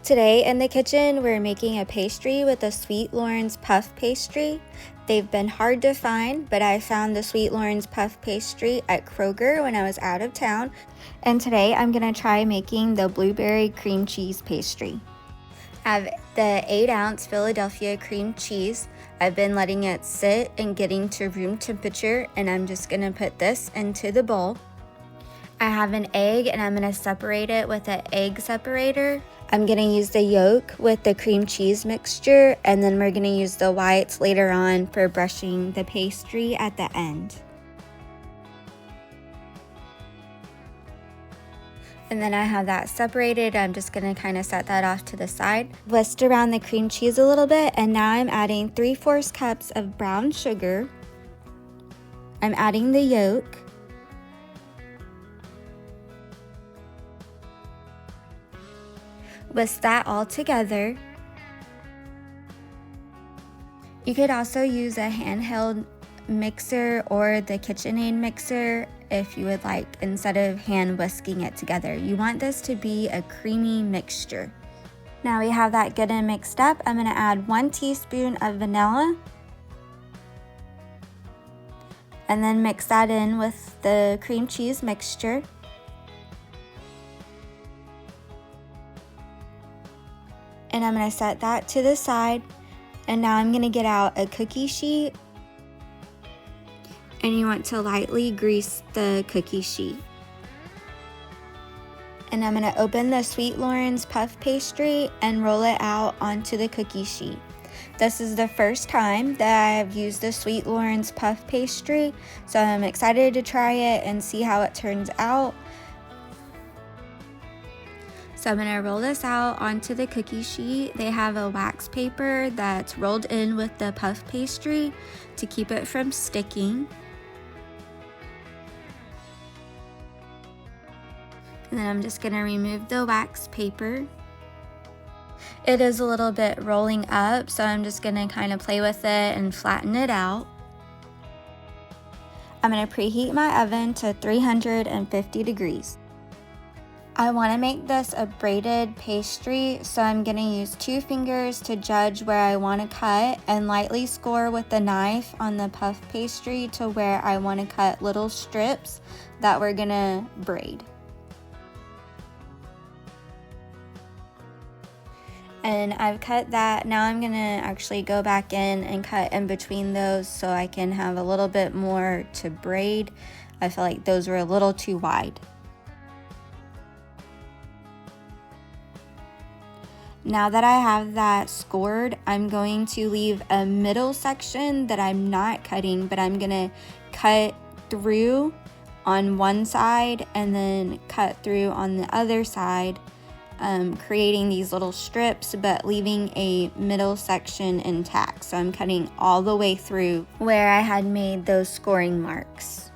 Today in the kitchen, we're making a pastry with the Sweet Lorens Puff pastry. They've been hard to find, but I found the Sweet Lorens Puff pastry at Kroger when I was out of town. And today I'm gonna try making the blueberry cream cheese pastry. I have the 8-ounce Philadelphia cream cheese. I've been letting it sit and getting to room temperature, and I'm just gonna put this into the bowl. I have an egg and I'm gonna separate it with an egg separator. I'm gonna use the yolk with the cream cheese mixture, and then we're gonna use the whites later on for brushing the pastry at the end. And then I have that separated. I'm just gonna kind of set that off to the side. Whisked around the cream cheese a little bit, and now I'm adding 3/4 cups of brown sugar. I'm adding the yolk. Whisk that all together. You could also use a handheld mixer or the KitchenAid mixer if you would like, instead of hand whisking it together. You want this to be a creamy mixture. Now we have that good and mixed up. I'm gonna add 1 teaspoon of vanilla and then mix that in with the cream cheese mixture. And I'm gonna set that to the side. And now I'm gonna get out a cookie sheet. And you want to lightly grease the cookie sheet. And I'm gonna open the Sweet Lorens Puff pastry and roll it out onto the cookie sheet. This is the first time that I've used the Sweet Lorens Puff pastry, so I'm excited to try it and see how it turns out. So I'm gonna roll this out onto the cookie sheet. They have a wax paper that's rolled in with the puff pastry to keep it from sticking. And then I'm just gonna remove the wax paper. It is a little bit rolling up, so I'm just gonna kind of play with it and flatten it out. I'm gonna preheat my oven to 350 degrees. I want to make this a braided pastry, so I'm going to use 2 fingers to judge where I want to cut and lightly score with the knife on the puff pastry to where I want to cut little strips that we're going to braid. And I've cut that. Now I'm going to actually go back in and cut in between those so I can have a little bit more to braid. I feel like those were a little too wide. Now that I have that scored, I'm going to leave a middle section that I'm not cutting, but I'm gonna cut through on one side and then cut through on the other side, creating these little strips, but leaving a middle section intact. So I'm cutting all the way through where I had made those scoring marks.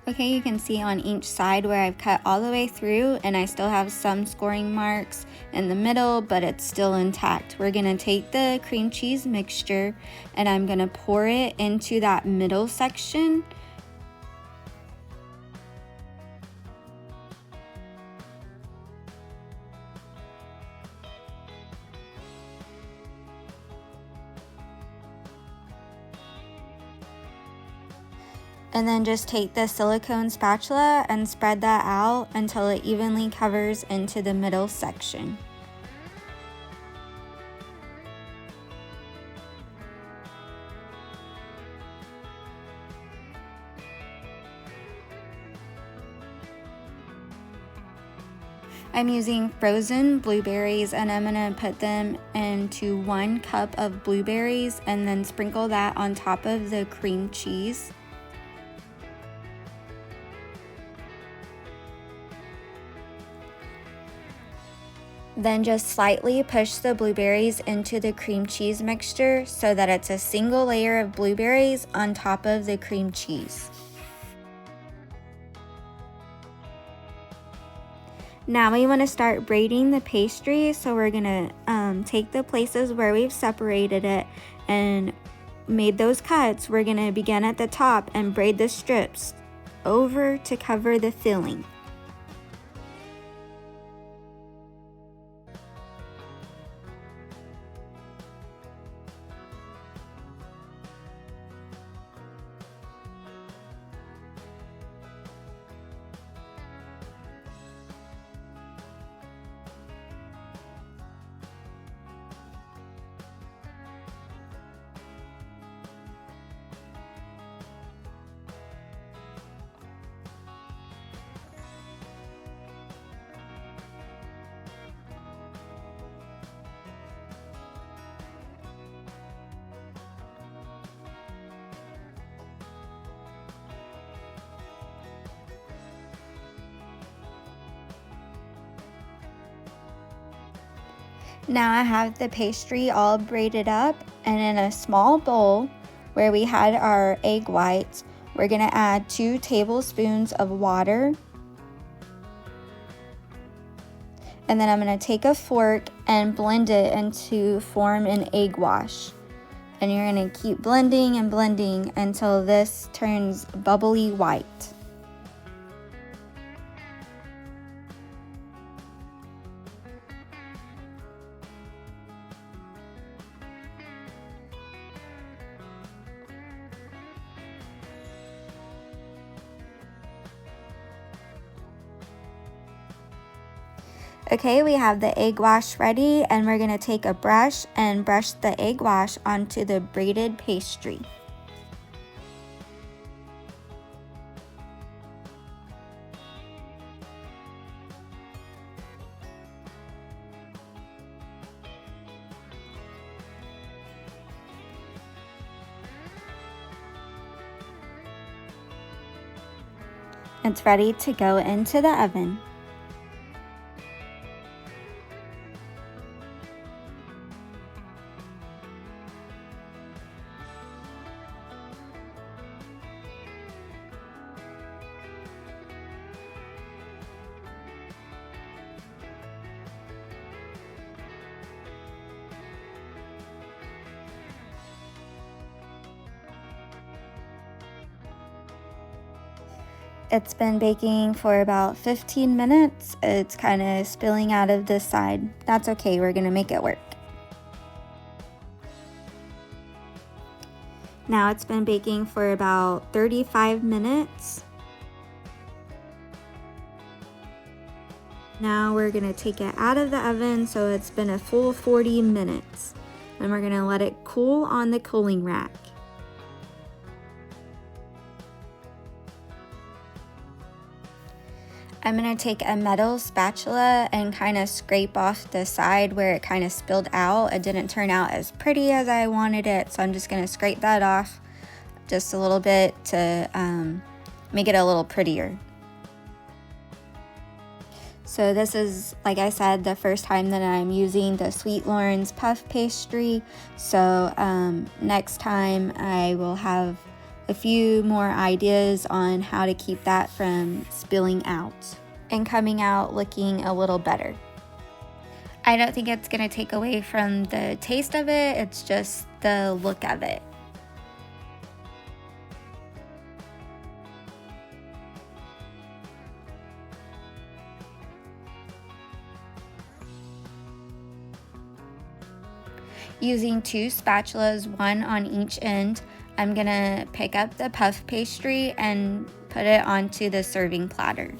Okay, you can see on each side where I've cut all the way through, and I still have some scoring marks in the middle, but it's still intact. We're gonna take the cream cheese mixture and I'm gonna pour it into that middle section. And then just take the silicone spatula and spread that out until it evenly covers into the middle section. I'm using frozen blueberries, and I'm gonna put them into 1 cup of blueberries and then sprinkle that on top of the cream cheese. Then just slightly push the blueberries into the cream cheese mixture so that it's a single layer of blueberries on top of the cream cheese. Now we want to start braiding the pastry, so we're going to take the places where we've separated it and made those cuts. We're going to begin at the top and braid the strips over to cover the filling. Now I have the pastry all braided up, and in a small bowl where we had our egg whites, we're going to add 2 tablespoons of water. And then I'm going to take a fork and blend it into form an egg wash. And you're going to keep blending and blending until this turns bubbly white. Okay, we have the egg wash ready, and we're going to take a brush and brush the egg wash onto the braided pastry. It's ready to go into the oven. It's been baking for about 15 minutes. It's kind of spilling out of this side. That's okay, we're gonna make it work. Now it's been baking for about 35 minutes. Now we're gonna take it out of the oven, so it's been a full 40 minutes. And we're gonna let it cool on the cooling rack. I'm going to take a metal spatula and kind of scrape off the side where it kind of spilled out. It didn't turn out as pretty as I wanted it, so I'm just going to scrape that off just a little bit to make it a little prettier. So this is, like I said, the first time that I'm using the Sweet Lorens Puff pastry. So next time I will have a few more ideas on how to keep that from spilling out and coming out looking a little better. I don't think it's going to take away from the taste of it, it's just the look of it. Using 2 spatulas, one on each end, I'm gonna pick up the puff pastry and put it onto the serving platter.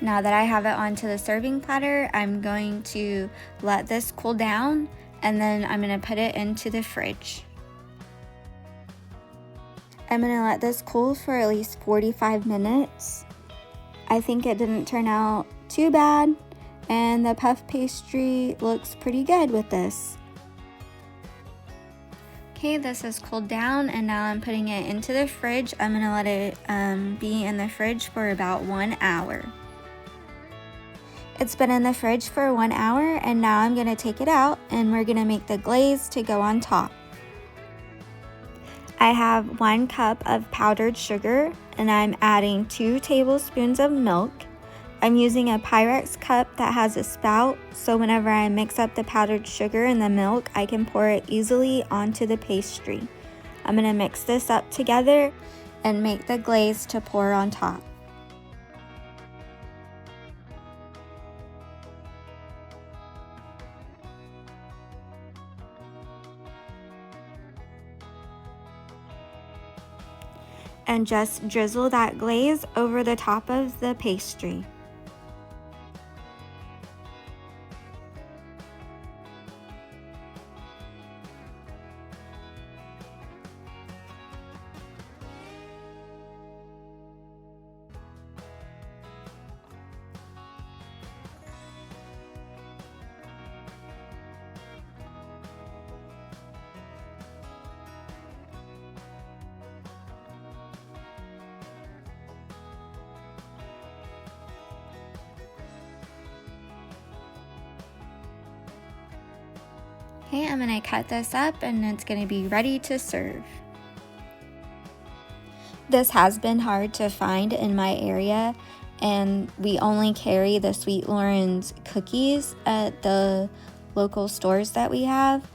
Now that I have it onto the serving platter, I'm going to let this cool down, and then I'm gonna put it into the fridge. I'm going to let this cool for at least 45 minutes. I think it didn't turn out too bad. And the puff pastry looks pretty good with this. Okay, this has cooled down and now I'm putting it into the fridge. I'm gonna let it be in the fridge for about 1 hour. It's been in the fridge for 1 hour and now I'm gonna take it out and we're gonna make the glaze to go on top. I have 1 cup of powdered sugar and I'm adding 2 tablespoons of milk. I'm using a Pyrex cup that has a spout, so whenever I mix up the powdered sugar and the milk, I can pour it easily onto the pastry. I'm going to mix this up together and make the glaze to pour on top. And just drizzle that glaze over the top of the pastry. Okay, I'm gonna cut this up and it's gonna be ready to serve. This has been hard to find in my area and we only carry the Sweet Lorens cookies at the local stores that we have,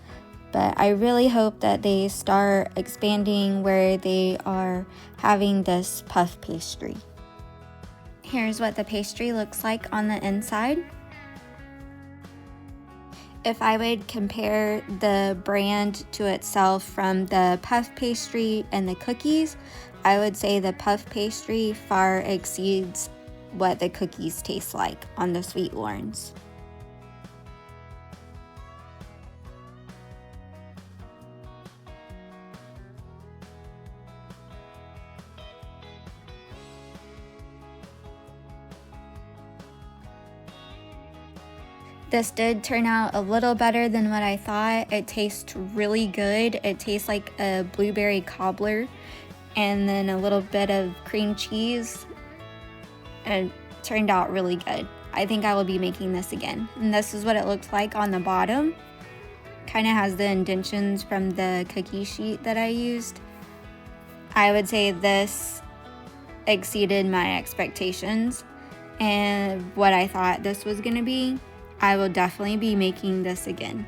but I really hope that they start expanding where they are having this puff pastry. Here's what the pastry looks like on the inside. If I would compare the brand to itself from the puff pastry and the cookies, I would say the puff pastry far exceeds what the cookies taste like on the Sweet Lorens. This did turn out a little better than what I thought. It tastes really good. It tastes like a blueberry cobbler and then a little bit of cream cheese. And it turned out really good. I think I will be making this again. And this is what it looks like on the bottom. Kind of has the indentions from the cookie sheet that I used. I would say this exceeded my expectations and what I thought this was gonna be. I will definitely be making this again.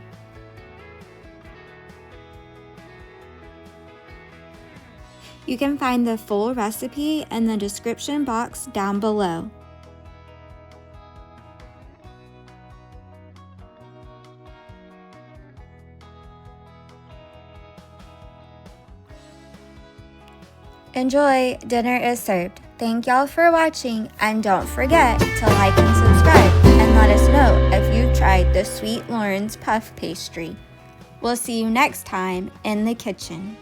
You can find the full recipe in the description box down below. Enjoy! Dinner is served. Thank y'all for watching and don't forget to like and subscribe and let us know if you've tried the Sweet Lorens Puff pastry. We'll see you next time in the kitchen.